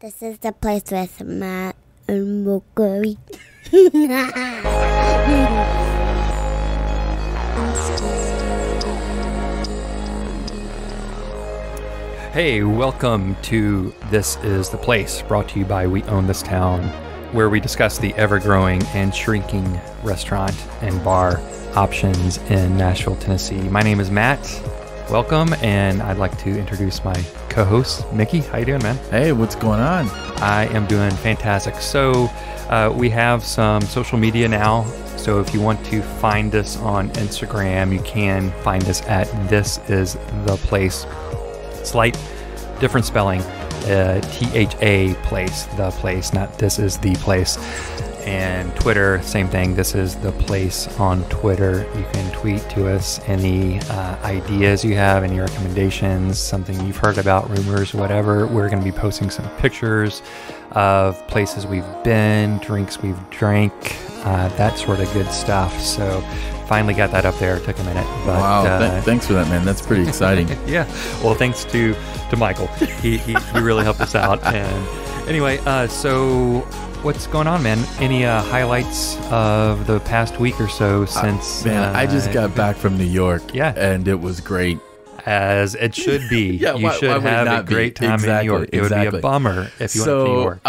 This is the place with Matt and Mackerel. Hey, welcome to This Is the Place, brought to you by We Own This Town, where we discuss the ever-growing and shrinking restaurant and bar options in Nashville, Tennessee. My name is Matt. Welcome, and I'd like to introduce my co-host, Mickey. How you doing, man? Hey, what's going on? I am doing fantastic. So we have some social media now. So if you want to find us on Instagram, you can find us at This Is The Place. Slight different spelling, T-H-A place, the place, not This Is The Place. And Twitter, same thing, This Is The Place on Twitter. You can tweet to us any ideas you have, any recommendations, something you've heard about, rumors, whatever. We're going to be posting some pictures of places we've been, drinks we've drank, that sort of good stuff. So finally got that up there. It took a minute. But, wow, thanks for that, man. That's pretty exciting. Yeah. Well, thanks to Michael. He really helped us out. And anyway, so what's going on, man? Any highlights of the past week or so since... man, I just got back from New York. Yeah. And it was great. As it should be. Yeah, you should have a great time in New York. It would be a bummer if you went to New York.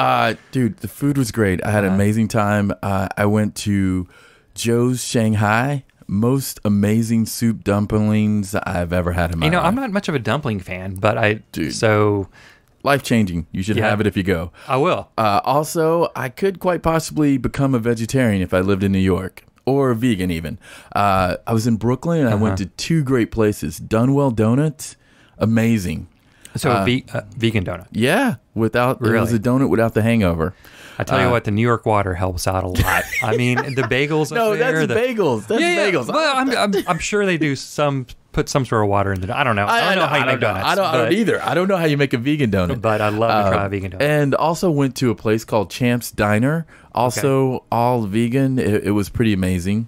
Dude, the food was great. I had an amazing time. I went to Joe's Shanghai. Most amazing soup dumplings I've ever had in my life. I'm not much of a dumpling fan, but life-changing. You should have it if you go. I will. Also, I could quite possibly become a vegetarian if I lived in New York. Or a vegan, even. I was in Brooklyn, and I went to two great places. Dunwell Donuts, amazing. So vegan donut. Yeah, it was a donut without the hangover. I tell you what, the New York water helps out a lot. I mean, the bagels up no, there. That's bagels. That's bagels. Well, I'm sure they do put some sort of water in the. I don't know. I don't know how you make donuts. I don't either. I don't know how you make a vegan donut. But I'd love to try a vegan donut. And also went to a place called Champ's Diner. Also all vegan. It was pretty amazing.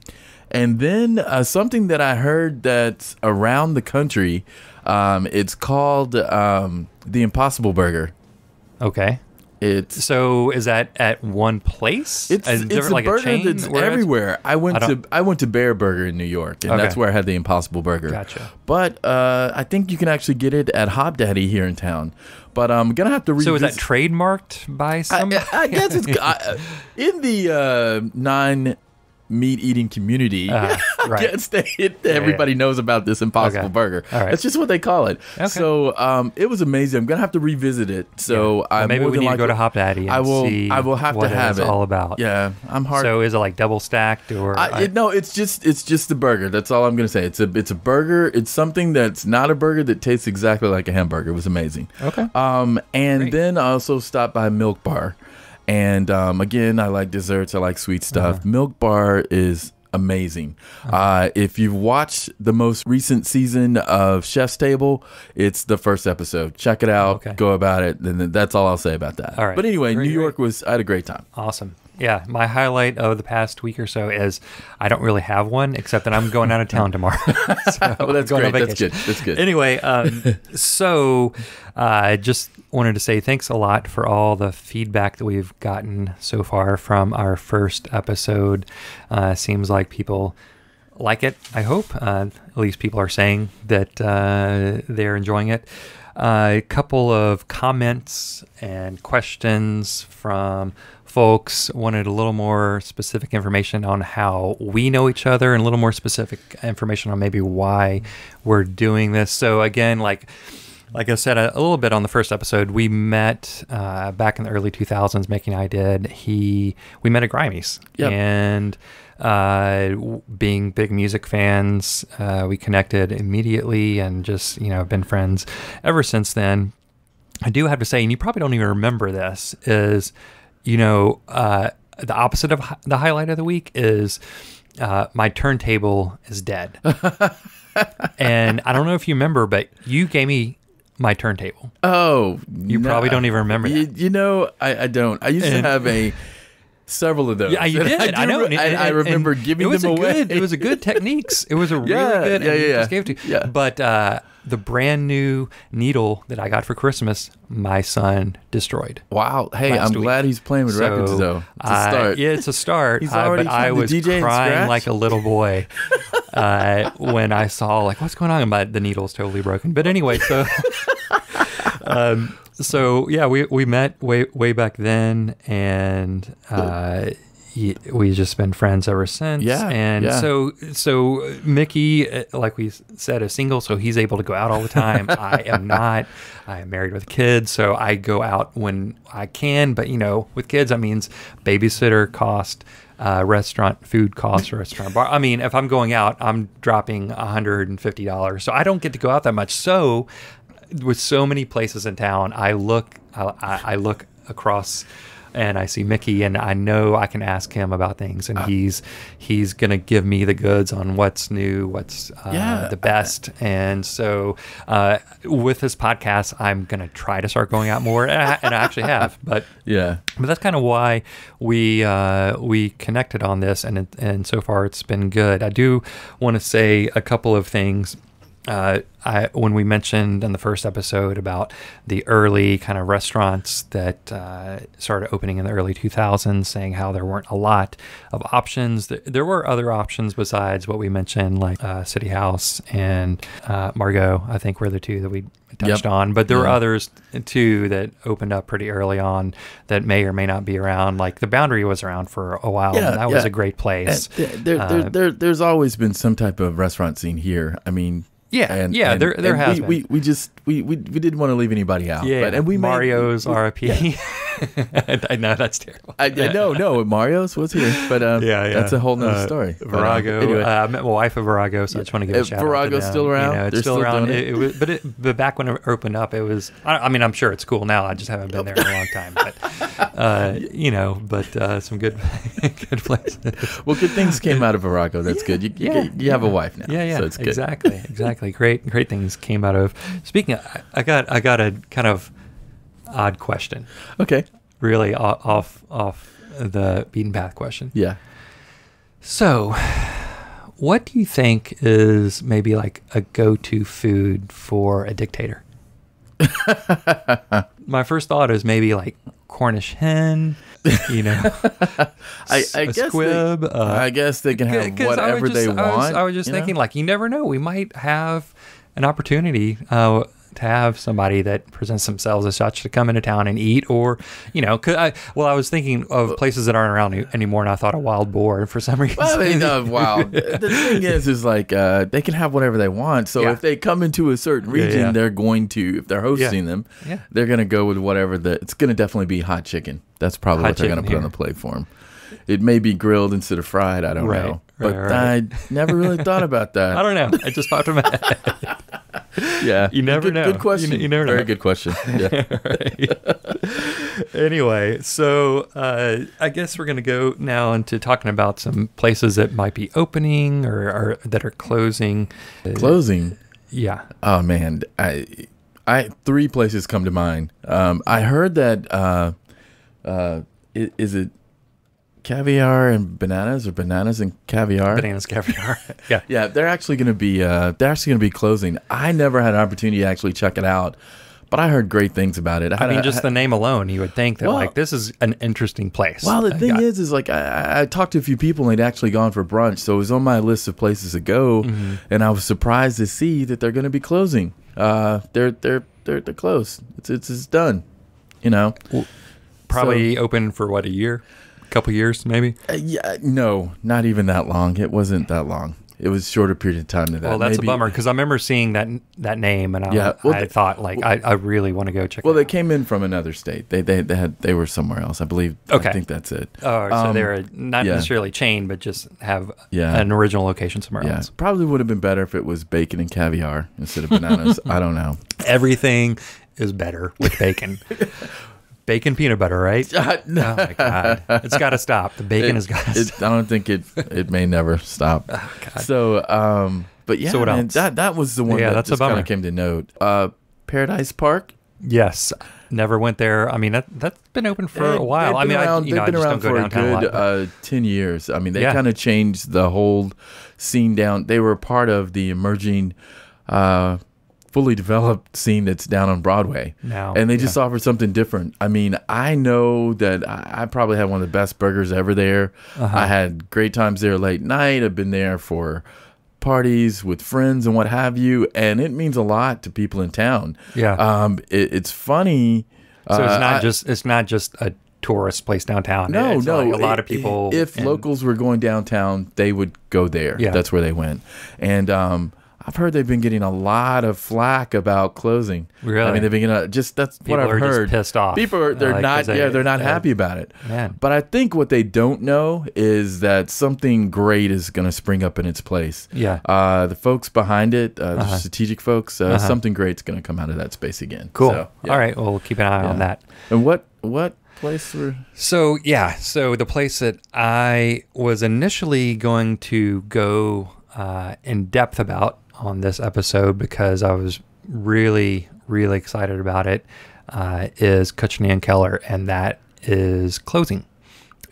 And then something that I heard that's around the country. It's called the Impossible Burger. Okay. So is that at one place? It's a burger that's everywhere. I went to Bear Burger in New York, and that's where I had the Impossible Burger. Gotcha. But I think you can actually get it at Hop Daddy here in town. But I'm gonna have to revisit. So is that trademarked by somebody? I guess it's in the non-meat eating community. Right. I guess everybody knows about this Impossible Burger. All right. That's just what they call it. Okay. So it was amazing. I'm gonna have to revisit it. So maybe we need to go to Hop Daddy. And see I will have what to have it's all about. Yeah, I'm hard. So is it like double stacked or? No, it's just the burger. That's all I'm gonna say. It's a burger. It's something that's not a burger that tastes exactly like a hamburger. It was amazing. Okay. And Great. then I also stopped by Milk Bar, and again, I like desserts. I like sweet stuff. Milk Bar is amazing. If you've watched the most recent season of Chef's Table, it's the first episode. Check it out. Okay. Go about it. And that's all I'll say about that. All right. But anyway, Great, New York I had a great time. Awesome. Yeah, my highlight of the past week or so is I don't really have one, except that I'm going out of town tomorrow. Well, that's great. That's good. Anyway, I just wanted to say thanks a lot for all the feedback that we've gotten so far from our first episode. Seems like people like it, I hope. At least people are saying that they're enjoying it. A couple of comments and questions from folks wanted a little more specific information on how we know each other and a little more specific information on maybe why we're doing this. So again, like I said a little bit on the first episode, we met back in the early 2000s. Mickey and I did. We met at Grimey's. Yep. And being big music fans, we connected immediately and just been friends ever since then. I do have to say, and you probably don't even remember this, is the opposite of the highlight of the week is my turntable is dead. And I don't know if you remember, but you gave me my turntable. Oh, you probably don't even remember that. I don't. I used to have several of those. Yeah, you did. I know. I remember giving them away. It was a good techniques. It was a really good. Yeah. Just gave it to you. Yeah. But the brand new needle that I got for Christmas, my son destroyed. Wow. Hey, I'm last week. glad he's playing with records, though. It's a start. Yeah, it's a start. He's already but I was DJ crying like a little boy when I saw, like, what's going on? The needle's totally broken. But anyway, so... So yeah, we met way back then, and we just been friends ever since. Yeah, and yeah. so Mickey, like we said, is single, so he's able to go out all the time. I am not. I am married with kids, so I go out when I can. But with kids, that means babysitter cost. Restaurant food costs, restaurant bar. I mean, if I'm going out, I'm dropping $150, so I don't get to go out that much. So with so many places in town, I look across and I see Mickey, and I know I can ask him about things, and he's gonna give me the goods on what's new, what's the best. And so with this podcast, I'm gonna try to start going out more, and I actually have. But that's kind of why we connected on this, and so far it's been good. I do want to say a couple of things. When we mentioned in the first episode about the early kind of restaurants that started opening in the early 2000s, saying how there weren't a lot of options. There were other options besides what we mentioned, like City House and Margot, I think were the two that we touched on. But there were others too that opened up pretty early on that may or may not be around. Like the Boundary was around for a while, and that was a great place. There's always been some type of restaurant scene here. I mean... There has been. We didn't want to leave anybody out. Yeah, and we Mario's RIP. I know that's terrible. No, Mario's was here, but that's a whole nother story. Virago. Anyway. I met my wife at Virago, so I just want to give a shout out to them. Virago's still around. It's still around. But back when it opened up, it was. I mean, I'm sure it's cool now. I just haven't been there in a long time. But some good places. Well, good things came out of Virago. That's good. You have a wife now. Yeah. So it's good. Exactly. Great things came out of. Speaking of, I got a kind of odd question. Okay. Really off the beaten path question. Yeah. So, what do you think is maybe like a go-to food for a dictator? My first thought is maybe like Cornish hen, I guess squib. I guess they can have whatever they want. I was just thinking, like, you never know. We might have an opportunity to have somebody that presents themselves as such to come into town and eat, or, I was thinking of places that aren't around anymore, and I thought of wild boar for some reason. Well, wild. The thing is like they can have whatever they want. So if they come into a certain region, they're going to, if they're hosting them, they're going to go with whatever it's going to definitely be hot chicken. That's probably what they're going to put on the plate for them. It may be grilled instead of fried. I don't know. But I never really thought about that. I don't know. It just popped in my head. Yeah. You never know. Good question. You never know. Very good question. Yeah. Anyway, so I guess we're going to go now into talking about some places that might be opening or that are closing. Closing? Yeah. Oh, man. I 3 places come to mind. I heard that, is it caviar and bananas, or bananas and caviar? Bananas, caviar. Yeah. Yeah, they're actually going to be closing. I never had an opportunity to actually check it out, but I heard great things about it. I mean, just the name alone, you would think that this is an interesting place. Well, the thing is like I talked to a few people and they'd actually gone for brunch, so it was on my list of places to go, and I was surprised to see that they're going to be closing. They're closed. It's done. Probably open for what, a year? Couple years, maybe? No, not even that long. It wasn't that long. It was a shorter period of time than that. Well, that's a bummer, because I remember seeing that name, and I thought, like, I really want to go check it out. Well, they came in from another state. They were somewhere else, I believe. Okay. I think that's it. Oh, so they're not necessarily chain, but just have an original location somewhere else. Probably would have been better if it was bacon and caviar instead of bananas. I don't know. Everything is better with bacon. Bacon peanut butter, right? No. Oh my God, it's got to stop. The bacon has got to stop. I don't think it may never stop. Oh, God. So, but yeah, so what else? That was the one that just kind of came to note. Paradise Park. Yes, Never went there. I mean, that's been open for a while. I mean, I just don't go downtown a lot. They've been around for a good 10 years. I mean, they kind of changed the whole scene down. They were part of the emerging, fully developed scene that's down on Broadway. Now, and they just offer something different. I mean, I know that I probably had one of the best burgers ever there. I had great times there late night. I've been there for parties with friends and what have you, and it means a lot to people in town. It's funny. So it's not just a tourist place downtown. No. Like a lot of people, if locals were going downtown, they would go there. That's where they went. And I've heard they've been getting a lot of flack about closing. Really? I mean, they've been that's people what I've heard. Just pissed off. People they're not happy about it. Man. But I think what they don't know is that something great is going to spring up in its place. The folks behind it, the strategic folks, something great's going to come out of that space again. Cool. So, All right. Well, we'll keep an eye on that. And what place were? So the place that I was initially going to go in depth about on this episode, because I was really, really excited about it, is Kuchina and Keller, and that is closing.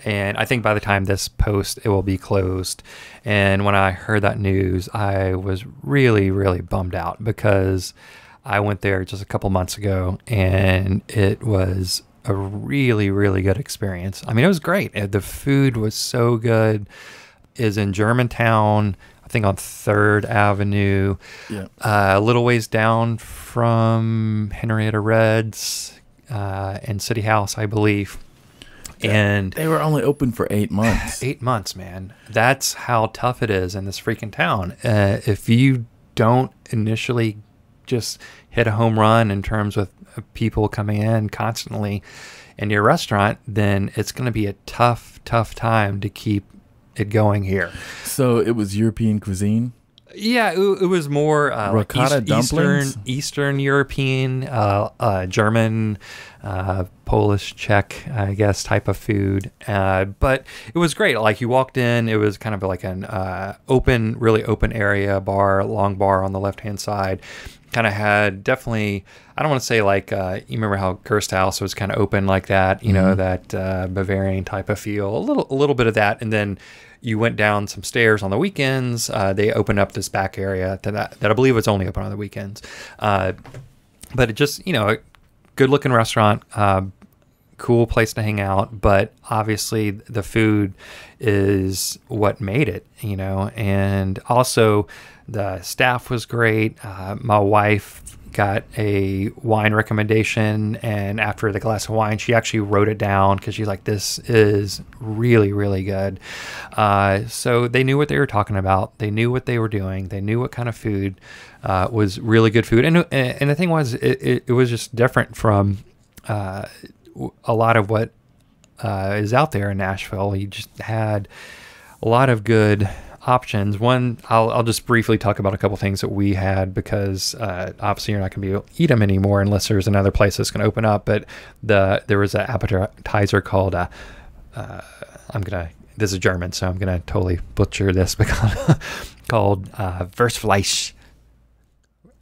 And I think by the time this post, it will be closed. And when I heard that news, I was really, really bummed out, because I went there just a couple months ago, and it was a really, really good experience. I mean, it was great. The food was so good. Is in Germantown, I think on 3rd Avenue, a little ways down from Henrietta Red's and City House, I believe. And they were only open for 8 months. 8 months, man. That's how tough it is in this freaking town. If you don't initially just hit a home run in terms of people coming in constantly in your restaurant, then it's going to be a tough time to keep it going here. So it was European cuisine? Yeah, it was more ricotta dumplings? Eastern European, German, Polish, Czech, I guess, type of food. But it was great. Like, you walked in, it was kind of like an really open area bar, long bar on the left-hand side. Kind of had definitely, I don't want to say like, you remember how Gersthaus was kind of open like that, you know, that Bavarian type of feel, a little bit of that. And then you went down some stairs on the weekends. They opened up this back area that I believe was only open on the weekends. But it just, a good looking restaurant, cool place to hang out. But obviously the food is what made it, and also the staff was great. My wife got a wine recommendation, and after the glass of wine, she actually wrote it down because she's like, this is really, really good. So they knew what they were talking about. They knew what they were doing. They knew what kind of food was really good food. And the thing was, it was just different from a lot of what is out there in Nashville. You just had a lot of good options. One, I'll just briefly talk about a couple things that we had, because obviously you're not going to be able to eat them anymore unless there's another place that's going to open up. But there was an appetizer called this is German, so I'm gonna totally butcher this, because called Würzfleisch.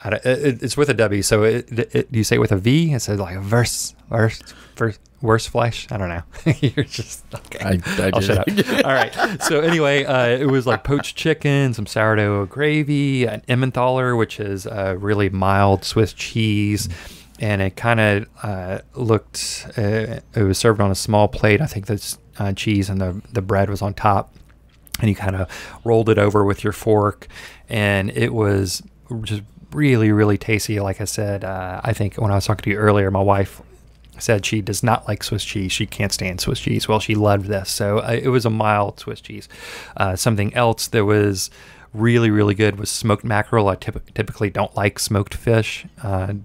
It's with a W, so you say it with a V. It says like Würzfleisch. I don't know. You're just okay. I'll shut up. All right. So anyway, it was like poached chicken, some sourdough gravy, an Emmentaler, which is a really mild Swiss cheese, and it kind of looked. It was served on a small plate. I think the cheese and the bread was on top, and you kind of rolled it over with your fork, and it was just really, really tasty. Like I said, I think when I was talking to you earlier, my wife said she does not like Swiss cheese. She can't stand Swiss cheese. Well, she loved this. So it was a mild Swiss cheese. Something else that was really, really good was smoked mackerel. I typically don't like smoked fish,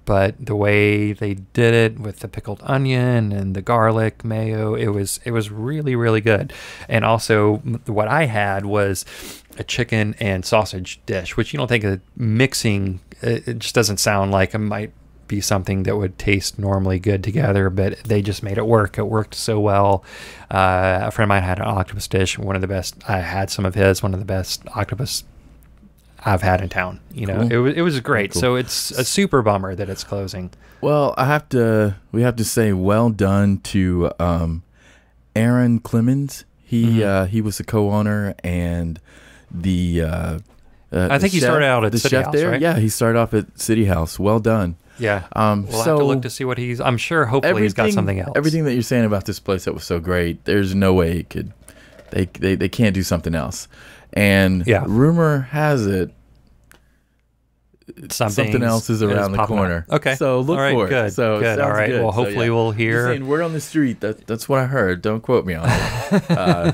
but the way they did it with the pickled onion and the garlic mayo, it was really, really good. And also what I had was a chicken and sausage dish, which you don't think of mixing. It just doesn't sound like it might be something that would taste normally good together, but they just made it work. It worked so well. A friend of mine had an octopus dish, one of the best. I had some of his, one of the best octopus I've had in town. You know, it was great. Cool. So it's a super bummer that it's closing. Well, we have to say well done to Aaron Clemens. He was the co-owner and the I think he started out at the City chef House, there. right? Yeah, he started off at City House. Well done. Yeah. We'll have to look to see what I'm sure hopefully he's got something else. Everything that you're saying about this place that was so great, there's no way it could. They can't do something else. And rumor has it something else is around the corner. Up. Okay. So look for it. Good. So good. All right. good. Well, hopefully we'll hear. Saying, word on the street. That's what I heard. Don't quote me on it.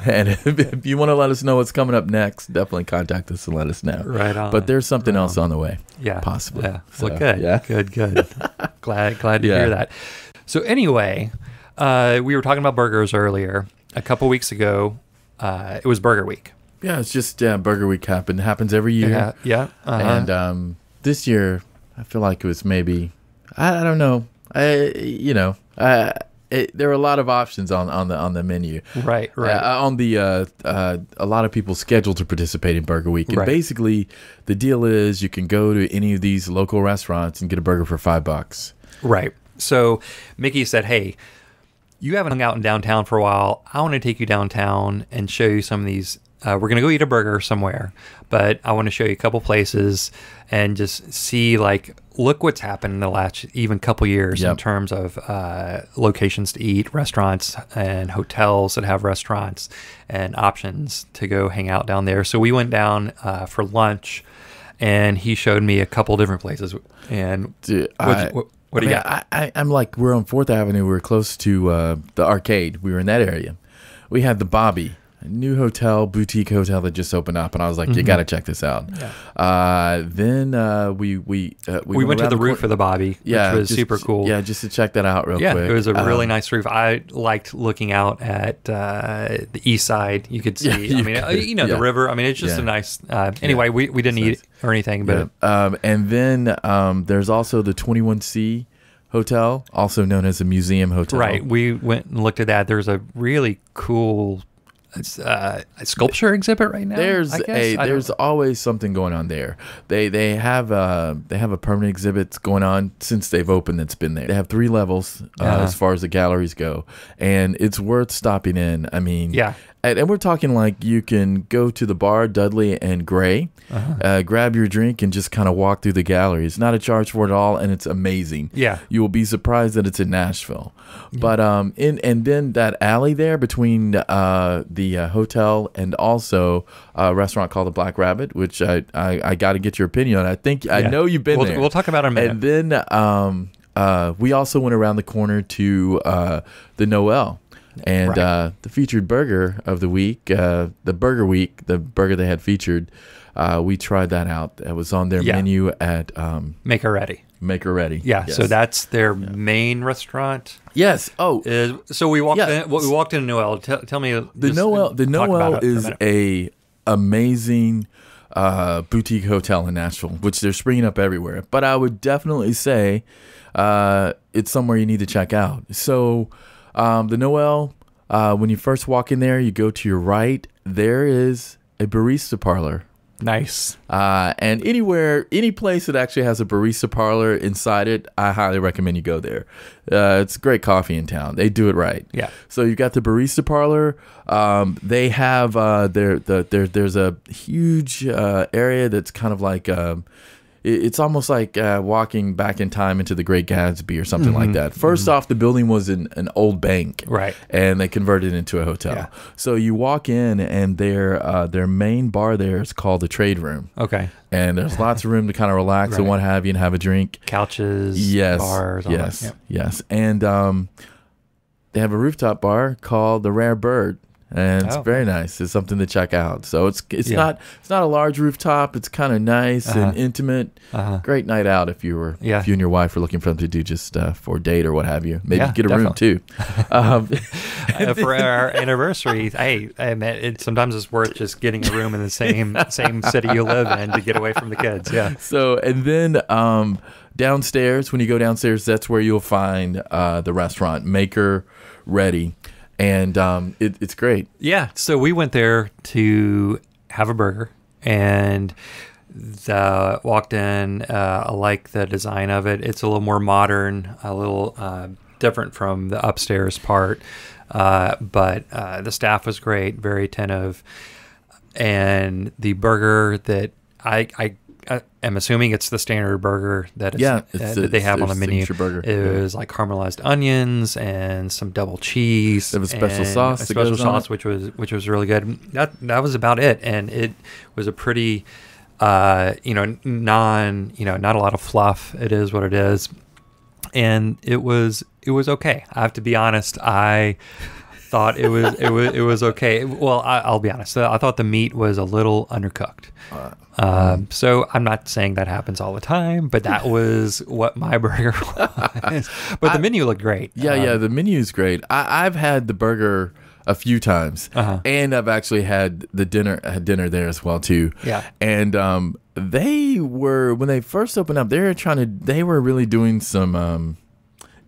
And if you want to let us know what's coming up next, definitely contact us and let us know. Right on. But there's something else on the way. Yeah. Possibly. Yeah. So, well, good. Yeah. Good. glad to hear that. So anyway, we were talking about burgers earlier. A couple weeks ago, it was Burger Week. Yeah, it's just Burger Week happens every year. Yeah. And this year, I feel like it was maybe I don't know. There are a lot of options on the menu. Right. On the a lot of people scheduled to participate in Burger Week, and basically the deal is you can go to any of these local restaurants and get a burger for $5. Right. So Mickey said, "Hey, you haven't hung out in downtown for a while. I want to take you downtown and show you some of these. We're going to go eat a burger somewhere, but I want to show you a couple places and just see, look what's happened in the last even couple years in terms of locations to eat, restaurants and hotels that have restaurants and options to go hang out down there." So we went down for lunch, and he showed me a couple different places. And what do you got? I'm like, we're on 4th Avenue. We're close to the arcade. We were in that area. We had the Bobby, a new boutique hotel that just opened up, and I was like, you got to check this out. Yeah. Then we went to the roof of the Bobby, which was super cool. Yeah, just to check that out real quick. Yeah, it was a really nice roof. I liked looking out at the Eastside. You could see, the river. I mean, it's just a nice. Anyway, we didn't eat or anything, but and then there's also the 21C Hotel, also known as a museum hotel. Right. We went and looked at that. There's a really cool a sculpture exhibit right now. There's always something going on there. They have a permanent exhibit going on since they've opened. That's been there. They have 3 levels as far as the galleries go, and it's worth stopping in. I mean, and we're talking like you can go to the bar, Dudley and Gray, grab your drink and just kind of walk through the gallery. It's not a charge for it at all, and it's amazing. Yeah, you will be surprised that it's in Nashville. But and then that alley there between the hotel and also a restaurant called the Black Rabbit, which I got to get your opinion on. I know you've been there. We'll talk about it in a minute. And then we also went around the corner to the Noelle. And the featured burger of the week, the Burger Week, the burger they had featured, we tried that out. It was on their menu at Maker Ready. Maker Ready. Yeah, yes. So that's their main restaurant. Yes. Oh, so we walked in. We walked into Noelle. Tell me the Noelle. The Noelle is a amazing boutique hotel in Nashville, which they're springing up everywhere. But I would definitely say it's somewhere you need to check out. So. The Noelle, when you first walk in there, you go to your right. There is a Barista Parlor. Nice. And any place that actually has a Barista Parlor inside it, I highly recommend you go there. It's great coffee in town. They do it right. Yeah. So you've got the Barista Parlor. They have there's a huge area that's kind of like. It's almost like walking back in time into the Great Gatsby or something like that. First off, the building was an old bank, right? And they converted it into a hotel. Yeah. So you walk in, and their main bar there is called the Trade Room. Okay. And there's lots of room to kind of relax and what have you, and have a drink. Couches, bars, all that. Yep. Yes. And they have a rooftop bar called the Rare Bird. And it's very nice. It's something to check out. So it's not a large rooftop. It's kind of nice and intimate. Great night out if you and your wife are looking for something to do just for a date or what have you. Maybe get a room too. For our anniversary, sometimes it's worth just getting a room in the same city you live in to get away from the kids. Yeah. So and then downstairs, when you go downstairs, that's where you'll find the restaurant Maker Ready. And it's great. Yeah. So we went there to have a burger, and walked in. I like the design of it. It's a little more modern, a little different from the upstairs part. But the staff was great, very attentive. And the burger that I am assuming it's the standard burger that they have on the menu. Burger. It was like caramelized onions and some double cheese. There was special sauce. A special sauce, which was really good. That was about it, and it was a pretty, not a lot of fluff. It is what it is, and it was okay. I have to be honest. I thought it was okay. Well, I'll be honest. I thought the meat was a little undercooked. So I'm not saying that happens all the time, but that was what my burger was. But the menu looked great. Yeah, the menu is great. I've had the burger a few times, and I've actually had the dinner there as well too. Yeah, and they were, when they first opened up, they were really doing some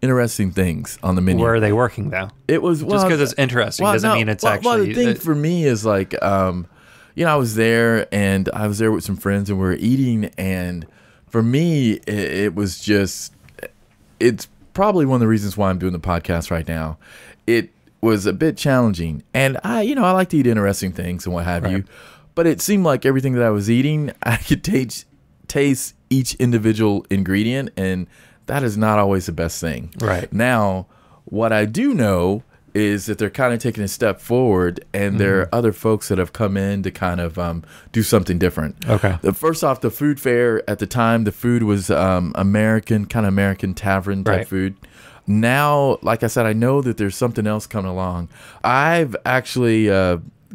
interesting things on the menu. Where are they working though? It was just because it's interesting doesn't mean it's actually. Well, the thing for me is like, I was there with some friends and we were eating, and for me, it was just, it's probably one of the reasons why I'm doing the podcast right now. It was a bit challenging, and I like to eat interesting things and what have you, but it seemed like everything that I was eating, I could taste each individual ingredient, and that is not always the best thing. Right. Now, what I do know is that they're kind of taking a step forward, and there are other folks that have come in to kind of do something different. Okay. First off, the food fair at the time, the food was American tavern type food. Now, like I said, I know that there's something else coming along. I've actually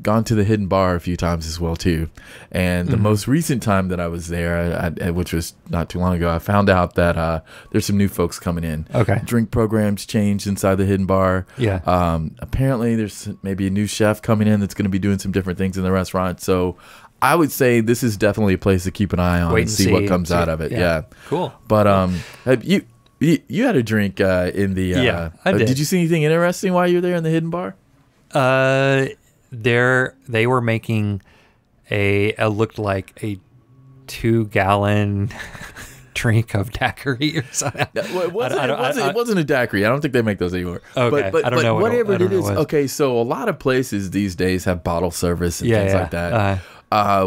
gone to the Hidden Bar a few times as well too, and the most recent time that I was there, which was not too long ago, I found out that there's some new folks coming in. Okay. Drink programs changed inside the Hidden Bar. Yeah. Apparently there's maybe a new chef coming in that's going to be doing some different things in the restaurant. So I would say this is definitely a place to keep an eye on and see what comes out of it. Yeah. Cool. But have you had a drink in the yeah, I did. Did you see anything interesting while you were there in the Hidden Bar? They were making it looked like a 2-gallon drink of daiquiri or something. It wasn't a daiquiri. I don't think they make those anymore. Okay. But I don't know whatever it is. was. Okay, so a lot of places these days have bottle service and things like that.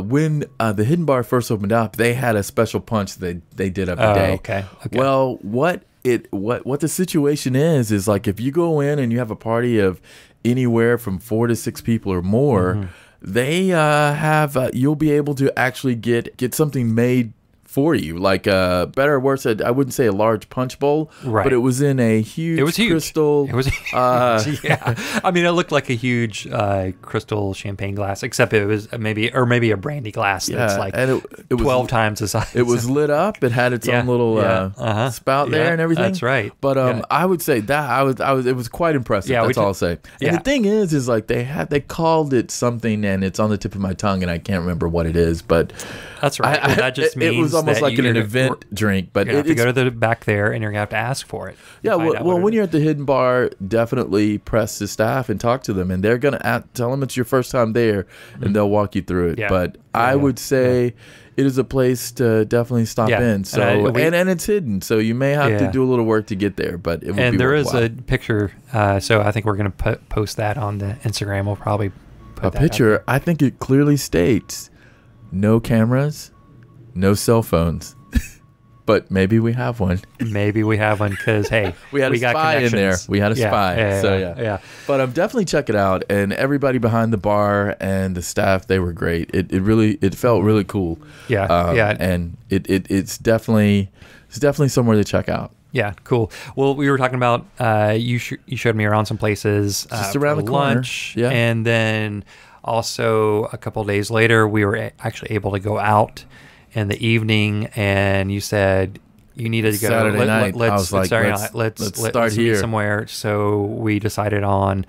When the Hidden Bar first opened up, they had a special punch they did every day. Okay. Well, what the situation is like, if you go in and you have a party of anywhere from 4 to 6 people or more, they have you'll be able to actually get something made for you, like better or worse, I wouldn't say a large punch bowl, but it was in a huge crystal. It was huge. Yeah, I mean, it looked like a huge crystal champagne glass, except it was maybe a brandy glass that's like and it 12 times the size. It was lit up. It had its own little spout there and everything. That's right. But I would say that it was quite impressive. Yeah, that's all I'll say. And the thing is like they called it something, and it's on the tip of my tongue, and I can't remember what it is, but that's right. That just means it was almost like an event drink, but you have to go to the back there, and you're gonna have to ask for it. Yeah, well, when you're at the Hidden Bar, definitely press the staff and talk to them, and they're gonna tell them it's your first time there, and they'll walk you through it. Yeah. But I would say it is a place to definitely stop in. So and it's hidden, so you may have to do a little work to get there, but it would be there worthwhile. Is a picture, so I think we're gonna post that on the Instagram. We'll probably put a picture. I think it clearly states no cameras, no cell phones. But maybe we have one. Maybe we have one because, hey, we had a spy in there. We had a spy. Yeah. But definitely check it out. And everybody behind the bar and the staff, they were great. It felt really cool. Yeah. And it's definitely somewhere to check out. Yeah, cool. Well, we were talking about you showed me around some places just around the lunch, corner. Yeah. And then also a couple of days later, we were actually able to go out in the evening, and you said you needed to go Saturday night. Let's start here meet somewhere. So we decided on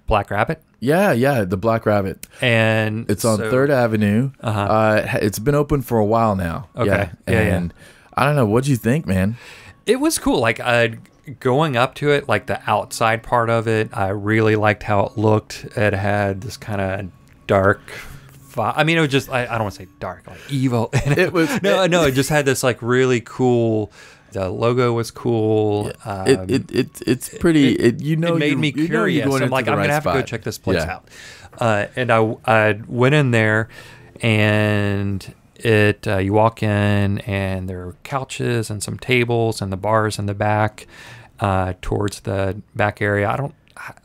Black Rabbit. Yeah, the Black Rabbit, and it's on 3rd Avenue. It's been open for a while now. Okay, and I don't know, what'd you think, man? It was cool. Like going up to it, like the outside part of it, I really liked how it looked. It had this kind of dark I mean, it was just, I don't want to say dark, like evil. It was no, it just had this like really cool. The logo was cool. It's pretty. It made me curious. I'm like, I'm gonna have to go check this place out. And I went in there, and you walk in, and there are couches and some tables and the bars in the back, towards the back area.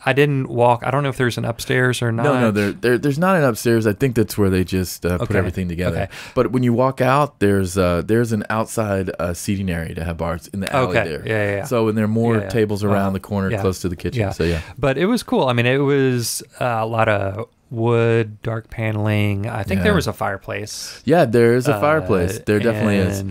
I didn't walk. I don't know if there's an upstairs or not. No, there's not an upstairs. I think that's where they just put everything together. Okay. But when you walk out, there's an outside seating area to have bars in the alley there. Yeah. So and there are more tables around the corner close to the kitchen. Yeah. So yeah. But it was cool. I mean, it was a lot of wood, dark paneling. I think there was a fireplace. Yeah, there is a fireplace. There definitely is.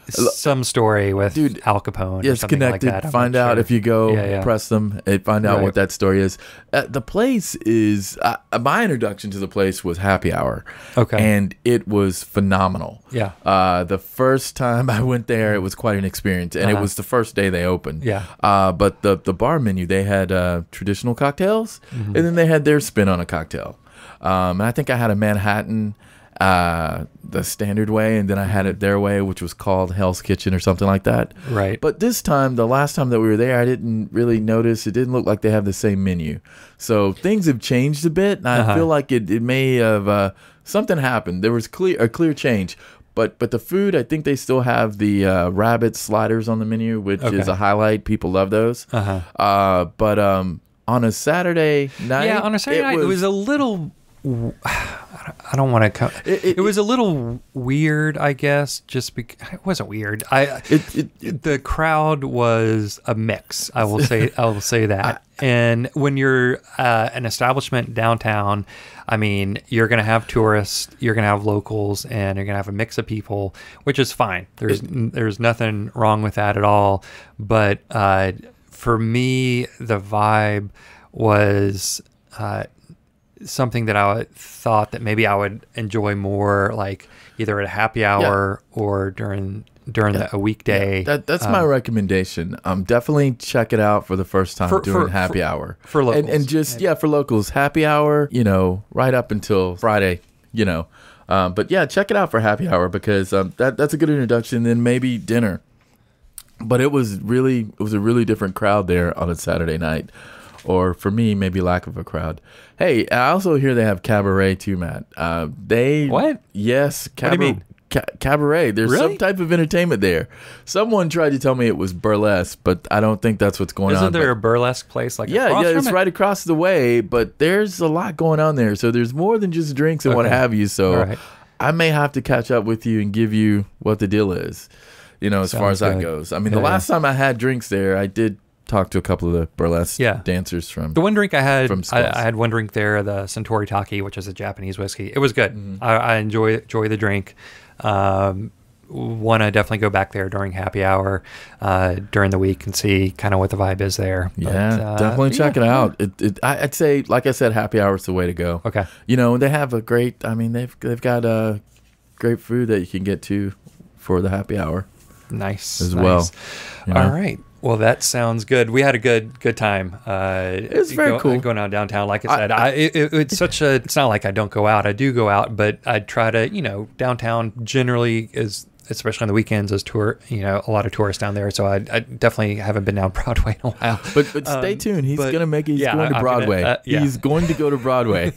Some story with Al Capone. It's connected. Like that. Find out if you go press them and find out what that story is. The place is my introduction to the place was Happy Hour. Okay, and it was phenomenal. Yeah. The first time I went there, it was quite an experience, and it was the first day they opened. Yeah. But the bar menu, they had traditional cocktails, and then they had their spin on a cocktail. And I think I had a Manhattan the standard way, and then I had it their way, which was called Hell's Kitchen or something like that. Right. But this time, the last time that we were there, I didn't really notice. It didn't look like they have the same menu. So things have changed a bit, and I feel like it may have something happened. There was a clear change. But the food, I think they still have the rabbit sliders on the menu, which is a highlight. People love those. But on a Saturday night, it was a little. I don't want to come. It was a little weird, I guess. Just because it wasn't weird. The crowd was a mix. I will say that. And when you're an establishment downtown, I mean, you're going to have tourists, you're going to have locals, and you're going to have a mix of people, which is fine. There's nothing wrong with that at all. But for me, the vibe was something that I thought that maybe I would enjoy more, like either at a happy hour or during a weekday. That's my recommendation. Definitely check it out for the first time during happy hour for locals, and just for locals, happy hour. Right up until Friday. But check it out for happy hour because that's a good introduction. Then maybe dinner. But it was a really different crowd there on a Saturday night. Or for me, maybe lack of a crowd. Hey, I also hear they have cabaret too, Matt. What? Yes, what do you mean? Cabaret. There's some type of entertainment there. Someone tried to tell me it was burlesque, but I don't think that's what's going on. Isn't there a burlesque place like it's right across the way, but there's a lot going on there. So there's more than just drinks and what have you. So I may have to catch up with you and give you what the deal is, as far as that goes. I mean, the last time I had drinks there, I did talk to a couple of the burlesque dancers from the one drink I had. I had one drink there, the Centauri Taki, which is a Japanese whiskey. It was good. Mm-hmm. I enjoy the drink. Want to definitely go back there during happy hour during the week and see kind of what the vibe is there. Definitely check it out. I'd say, like I said, happy hour is the way to go. Okay, they have a great. I mean, they've got great food that you can get to for the happy hour. Nice as well. All right. Well, that sounds good. We had a good time. It's very cool going out downtown. Like I said, it's not like I don't go out. I do go out, but I try to, downtown generally is, especially on the weekends, is a lot of tourists down there. So I definitely haven't been down Broadway in a while. But stay tuned. He's going to make it. He's going to Broadway. He's going to go to Broadway.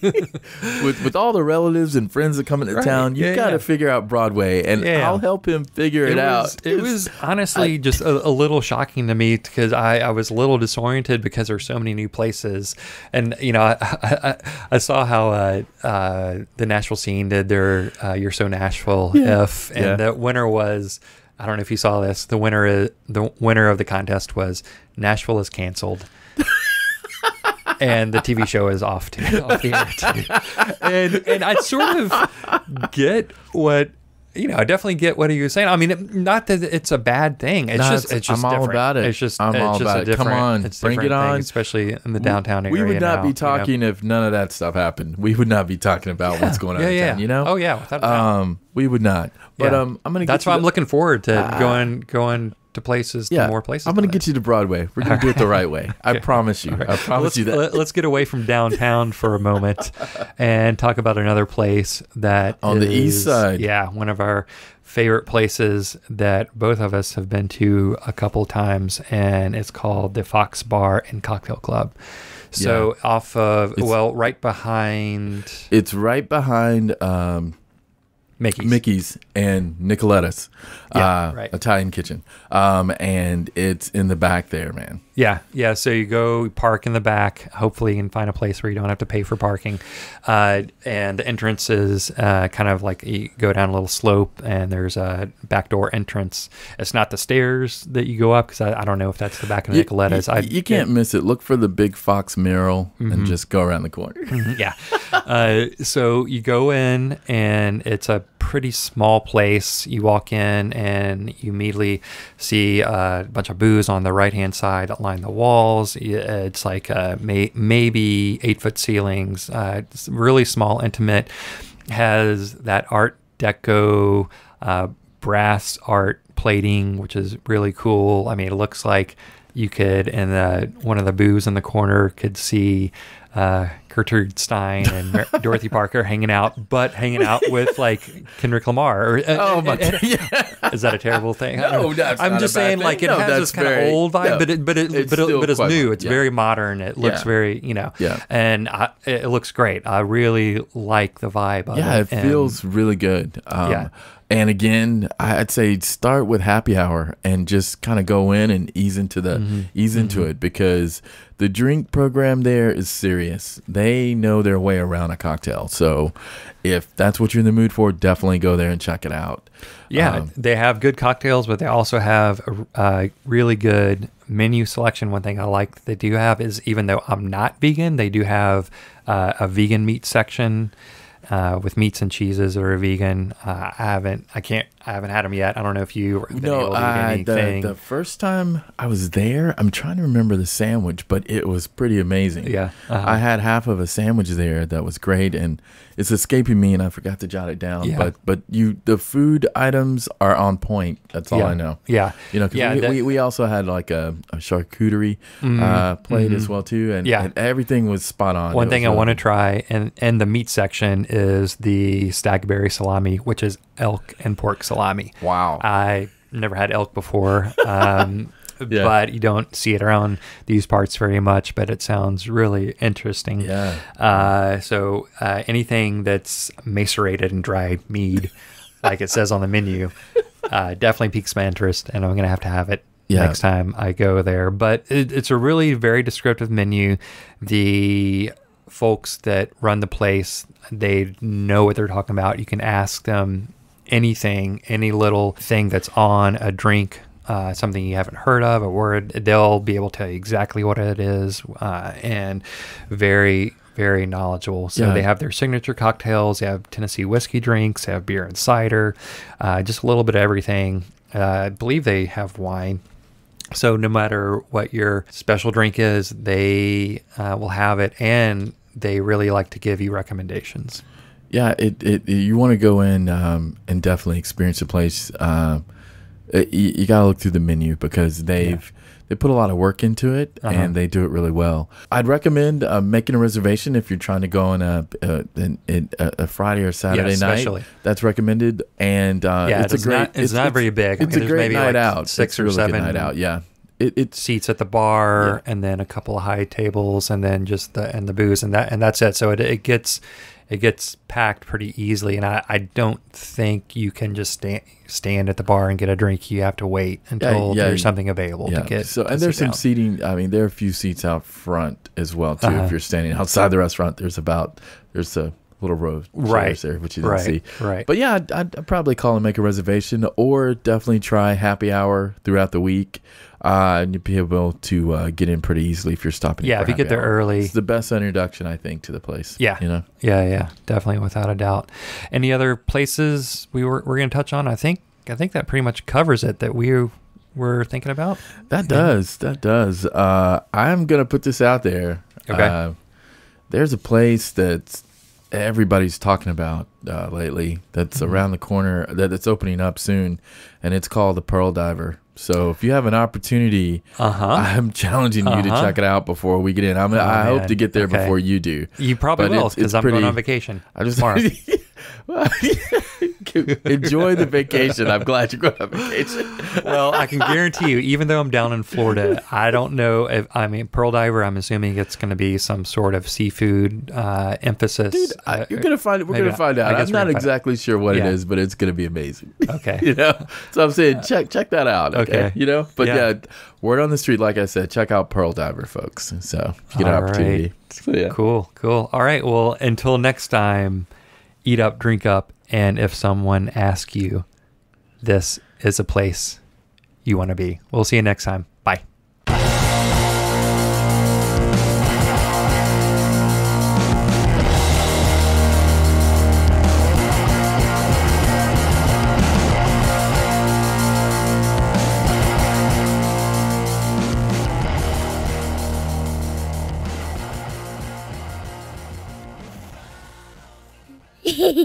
with all the relatives and friends that come into town, you've got to figure out Broadway, and I'll help him figure it out. It was honestly just a little shocking to me because I was a little disoriented because there's so many new places, and I saw how the Nashville scene did their "You're So Nashville" and the winner was, I don't know if you saw this, the winner of the contest was Nashville is canceled. And the TV show is off the air too. And I sort of get what, I definitely get what he was saying. I mean, not that it's a bad thing. It's just I'm different. all about it. It's just I'm all about it. Come on, bring it on. Especially in the downtown area. We would not be talking if none of that stuff happened. We would not be talking about what's going on in town, Oh yeah, without a doubt. We would not. But I'm gonna. That's why I'm looking forward to going to places, Yeah, to more places. I'm going to get you to Broadway. We're going to do it the right way. I promise you. Right. I promise you that. Let's get away from downtown for a moment and talk about another place that On the East Side. Yeah, one of our favorite places that both of us have been to a couple times, and it's called the Fox Bar and Cocktail Club. So off of, right behind... It's right behind Mickey's and Nicoletta's Italian kitchen. And it's in the back there, man. Yeah. So you go park in the back. Hopefully you can find a place where you don't have to pay for parking. And the entrance is kind of like you go down a little slope, and there's a backdoor entrance. It's not the stairs that you go up, because I don't know if that's the back of Nicoletta's. You can't miss it. Look for the big Fox mural and just go around the corner. Yeah. So you go in, and it's a pretty small place. You walk in, and you immediately see a bunch of booths on the right-hand side that line the walls. It's like maybe 8-foot ceilings. It's really small, intimate. Has that Art Deco brass art plating, which is really cool. I mean, it looks like you could, in one of the booths in the corner, could see Gertrude Stein and Dorothy Parker hanging out with like Kendrick Lamar. Oh my God! Is that a terrible thing? No, that's I'm not just a bad saying, thing. like, it No, has this kind of old vibe, but it's new. It's very modern. It looks very, and it looks great. I really like the vibe of it. Yeah, it feels really good. And again, I'd say start with happy hour and just kind of go in and ease into it, because the drink program there is serious. They know their way around a cocktail. So if that's what you're in the mood for, definitely go there and check it out. Yeah, they have good cocktails, but they also have a really good menu selection. One thing I like that they do have is, even though I'm not vegan, they do have a vegan meat section. With meats and cheeses that are vegan. I haven't had them yet. I don't know if you been able to eat anything. The first time I was there, I'm trying to remember the sandwich, but it was pretty amazing. Yeah. I had half of a sandwich there that was great, and it's escaping me, and I forgot to jot it down. Yeah. But the food items are on point. That's all I know. Yeah. We also had like a charcuterie plate as well too, and everything was spot on. One thing I want to try in the meat section is the stagberry salami, which is elk and pork salami. Wow. I never had elk before, but you don't see it around these parts very much, but it sounds really interesting. Yeah. So anything that's macerated in dry mead, like it says on the menu, definitely piques my interest, and I'm going to have it next time I go there. But it's a really very descriptive menu. The folks that run the place, they know what they're talking about. You can ask them anything, any little thing that's on a drink, something you haven't heard of, a word, they'll be able to tell you exactly what it is, and very, very knowledgeable. So they have their signature cocktails, they have Tennessee whiskey drinks, they have beer and cider, just a little bit of everything. I believe they have wine. So no matter what your special drink is, they will have it, and they really like to give you recommendations. Yeah, you want to go in and definitely experience the place. You got to look through the menu, because they put a lot of work into it, and they do it really well. I'd recommend making a reservation if you're trying to go on a Friday or Saturday night. That's recommended, and it's not very big. It's a great night out. 6 or 7 night out. Yeah. It's seats at the bar, and then a couple of high tables, and then just the booze, and that's it. So it gets packed pretty easily, and I don't think you can just stand at the bar and get a drink. You have to wait until there's something available to get. So, and there's some seating. I mean, there are a few seats out front as well too. If you're standing outside the restaurant, there's a little row of chairs there, which you don't see. Right. But yeah, I'd probably call and make a reservation, or definitely try happy hour throughout the week. And you'll be able to get in pretty easily if you're stopping. Yeah, if you get there early. It's the best introduction, I think, to the place. Yeah. Yeah, definitely, without a doubt. Any other places we're going to touch on? I think that pretty much covers it that we were thinking about. That does. I'm going to put this out there. Okay. There's a place that everybody's talking about lately that's around the corner, that's opening up soon, and it's called the Pearl Diver. So if you have an opportunity, I'm challenging you to check it out before we get in. I hope to get there before you do. You probably will, because I'm going on vacation tomorrow. Enjoy the vacation. I'm glad you're going on vacation. Well, I can guarantee you, even though I'm down in Florida, I don't know if, Pearl Diver, I'm assuming it's going to be some sort of seafood emphasis. Dude, we're going to find out. I'm not exactly sure what it is, but it's going to be amazing. Okay. So I'm saying check that out. Okay. But word on the street, like I said, check out Pearl Diver, folks. So if you get an opportunity. Right. So, yeah. Cool. All right. Well, until next time, eat up, drink up, and if someone asks you, this is a place you want to be. We'll see you next time. Bye. Yeah.